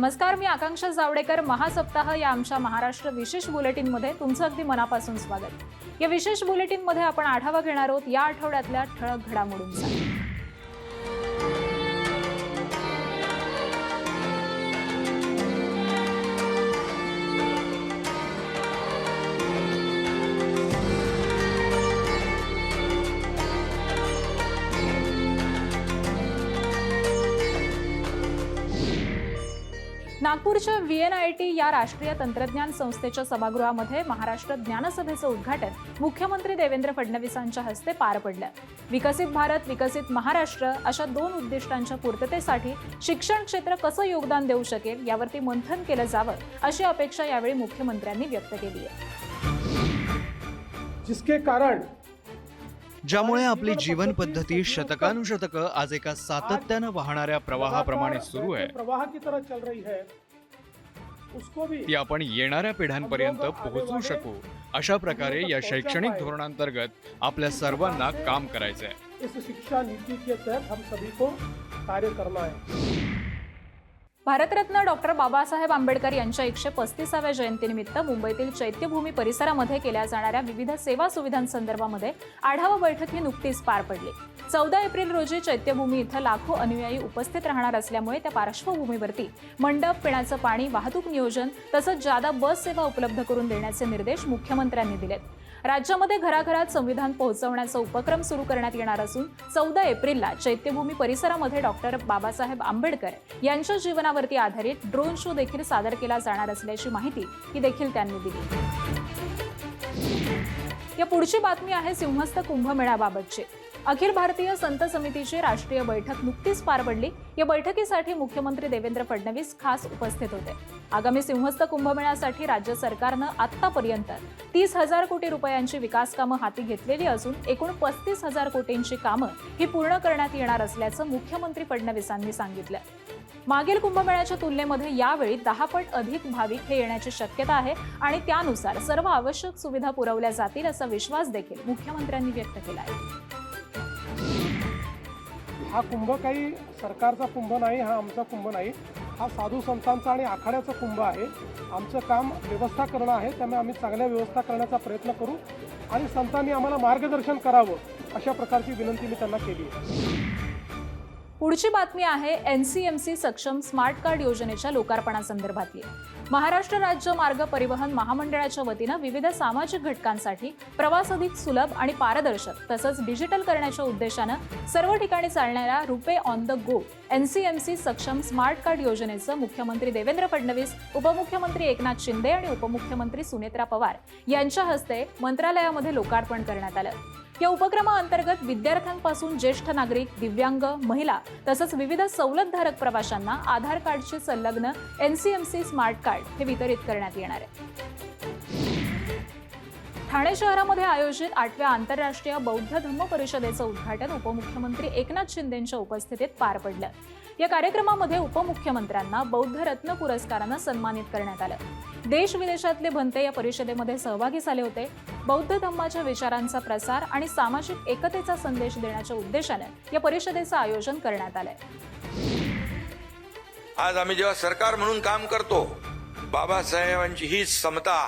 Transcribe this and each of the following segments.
नमस्कार, मी आकांक्षा जावडेकर. महासप्ताह या आमच्या महाराष्ट्र विशेष बुलेटिनमध्ये तुमचं अगदी मनापासून स्वागत. या विशेष बुलेटिनमध्ये आपण आढावा घेणार आहोत या आठवड्यातल्या ठळक घडामोडींचा. नागपूरच्या VNIT या राष्ट्रीय तंत्रज्ञान संस्थेच्या सभागृहामध्ये महाराष्ट्र ज्ञानसभेचं उद्घाटन मुख्यमंत्री देवेंद्र फडणवीसांच्या हस्ते पार पडलं. विकसित भारत, विकसित महाराष्ट्र अशा दोन उद्दिष्टांच्या पूर्ततेसाठी शिक्षण क्षेत्र कसं योगदान देऊ शकेल यावरती मंथन केलं जावं अशी अपेक्षा यावेळी मुख्यमंत्र्यांनी व्यक्त केली आहे. जिसके कारण ज्यामुळे आपली जीवन पद्धती शतकानुशतकं आज एका सातत्यानं वाहणाऱ्या प्रवाहाप्रमाणे सुरू आहे, प्रवाह की तरह चल रही है, उसको भी ती आपण येणाऱ्या पिढ्यांपर्यंत पोहोचवू शकू अशा प्रकारे या शैक्षणिक धोरणांतर्गत आपल्या सर्वांना काम करायचं आहे. इस शिक्षा नीति के तहत हम सभी को कार्य करना है. भारतरत्न डॉक्टर बाबासाहेब आंबेडकर यांच्या 135व्या जयंतीनिमित्त मुंबईतील चैत्यभूमी परिसरामध्ये केल्या जाणाऱ्या विविध सेवा सुविधांसंदर्भामध्ये आढावा बैठक ही नुकतीच पार पडली. 14 एप्रिल रोजी चैत्यभूमी इथं लाखो अनुयायी उपस्थित राहणार असल्यामुळे त्या पार्श्वभूमीवरती मंडप, पिण्याचं पाणी, वाहतूक नियोजन तसंच जादा बस सेवा उपलब्ध करून देण्याचे निर्देश मुख्यमंत्र्यांनी दिलेत. राज्यामध्ये घराघरात संविधान पोहोचवण्याचा उपक्रम सुरू करण्यात येणार असून 14 एप्रिलला चैत्यभूमी परिसरामध्ये डॉक्टर बाबासाहेब आंबेडकर यांच्या जीवनावरती आधारित ड्रोन शो देखील सादर केला जाणार असल्याची माहिती ही देखील त्यांनी दिली. या पुढची बातमी आहे सिंहस्थ कुंभमेळ्याबाबतची. अखिल भारतीय संत समितीची राष्ट्रीय बैठक नुकतीच पार पडली. या बैठकीसाठी मुख्यमंत्री देवेंद्र फडणवीस खास उपस्थित होते. आगामी सिंहस्थ कुंभमेळ्यासाठी राज्य सरकारनं आतापर्यंत 30,000 कोटी रुपयांची विकास कामं हाती घेतलेली असून एकूण 35,000 कोटींची कामं ही पूर्ण करण्यात येणार असल्याचं मुख्यमंत्री फडणवीसांनी सांगितलं. मागील कुंभमेळ्याच्या तुलनेमध्ये यावेळी 10 पट अधिक भाविक हे येण्याची शक्यता आहे आणि त्यानुसार सर्व आवश्यक सुविधा पुरवल्या जातील असा विश्वास देखील मुख्यमंत्र्यांनी व्यक्त केला आहे. हा कुंभ काही सरकारचा कुंभ नाही, हा आमचा कुंभ नाही, हा साधू संतांचा आणि आखाड्याचा कुंभ आहे. आमचं काम व्यवस्था करणं आहे, त्यामुळे आम्ही चांगल्या व्यवस्था करण्याचा प्रयत्न करू आणि संतांनी आम्हाला मार्गदर्शन करावं अशा प्रकारची विनंती मी त्यांना केली आहे. पुढची बातमी आहे NCMC सक्षम स्मार्ट कार्ड योजनेच्या लोकार्पणासंदर्भातली. महाराष्ट्र राज्य मार्ग परिवहन महामंडळाच्या वतीनं विविध सामाजिक घटकांसाठी प्रवास अधिक सुलभ आणि पारदर्शक तसंच डिजिटल करण्याच्या उद्देशानं सर्व ठिकाणी चालणाऱ्या रुपे ऑन द गो NCMC सक्षम स्मार्ट कार्ड योजनेचं मुख्यमंत्री देवेंद्र फडणवीस, उपमुख्यमंत्री एकनाथ शिंदे आणि उपमुख्यमंत्री सुनेत्रा पवार यांच्या हस्ते मंत्रालयामध्ये लोकार्पण करण्यात आलं. या उपक्रमाअंतर्गत विद्यार्थ्यांपासून ज्येष्ठ नागरिक, दिव्यांग, महिला तसंच विविध सवलतधारक प्रवाशांना आधार कार्डशी संलग्न NCMC स्मार्ट कार्ड हे वितरित करण्यात येणार आहे. ठाणे शहरामध्ये आयोजित 8व्या आंतरराष्ट्रीय बौद्ध धम्म परिषदेचं उद्घाटन उपमुख्यमंत्री एकनाथ शिंदेंच्या उपस्थितीत पार पडलं. या कार्यक्रमामध्ये उपमुख्यमंत्र्यांना बौद्ध रत्न पुरस्कारानं सन्मानित करण्यात आलं. देश विदेशातले भंते या परिषदेमध्ये सहभागी झाले होते. बौद्ध धम्माच्या विचारांचा प्रसार आणि सामाजिक एकतेचा संदेश देण्याच्या उद्देशानं या परिषदेचं आयोजन करण्यात आलंय. आज आम्ही जेव्हा सरकार म्हणून काम करतो, बाबासाहेबांची ही समता,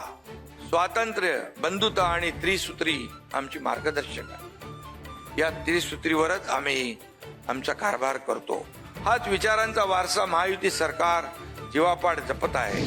स्वातंत्र्य, बंधुता आणि त्रिसूत्री आमची मार्गदर्शक आहे. या त्रिसूत्रीवरच आम्ही आमचा कारभार करतो. हाच विचारांचा वारसा महायुती सरकार जीवापाड जपत आहे.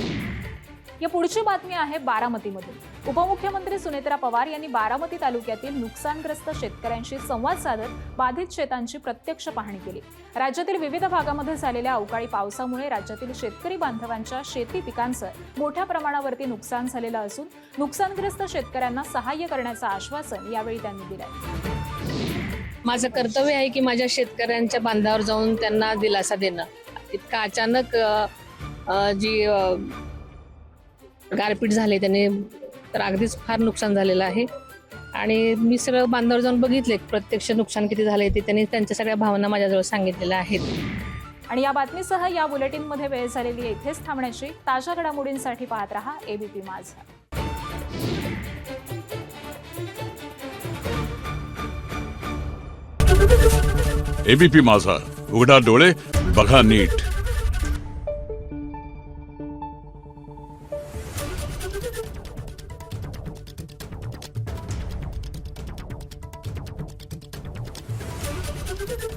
या पुढची बातमी आहे बारामतीमधून. उपमुख्यमंत्री सुनेत्रा पवार यांनी बारामती तालुक्यातील नुकसानग्रस्त शेतकऱ्यांशी संवाद साधत बाधित शेतांची प्रत्यक्ष पाहणी केली. राज्यातील विविध भागामध्ये झालेल्या अवकाळी पावसामुळे राज्यातील शेतकरी बांधवांच्या शेती पिकांचं मोठ्या प्रमाणावरती नुकसान झालेलं असून नुकसानग्रस्त शेतकऱ्यांना सहाय्य करण्याचं आश्वासन यावेळी त्यांनी दिलंय. माझं कर्तव्य आहे की माझ्या शेतकऱ्यांच्या बांधावर जाऊन त्यांना दिलासा देणं. इतका अचानक जी गारपीट झाली त्याने तर अगदीच फार नुकसान झालेलं आहे आणि मी सगळं बांधावर जाऊन बघितले प्रत्यक्ष नुकसान किती झाले ते त्यांनी त्यांच्या सगळ्या भावना माझ्याजवळ सांगितलेल्या आहेत. आणि या बातमीसह या बुलेटिनमध्ये वेळ झालेली इथेच थांबण्याची. ताज्या घडामोडींसाठी पाहत रहा ABP माझा. ABP माझा, उघडा डोळे बघा नीट. आहे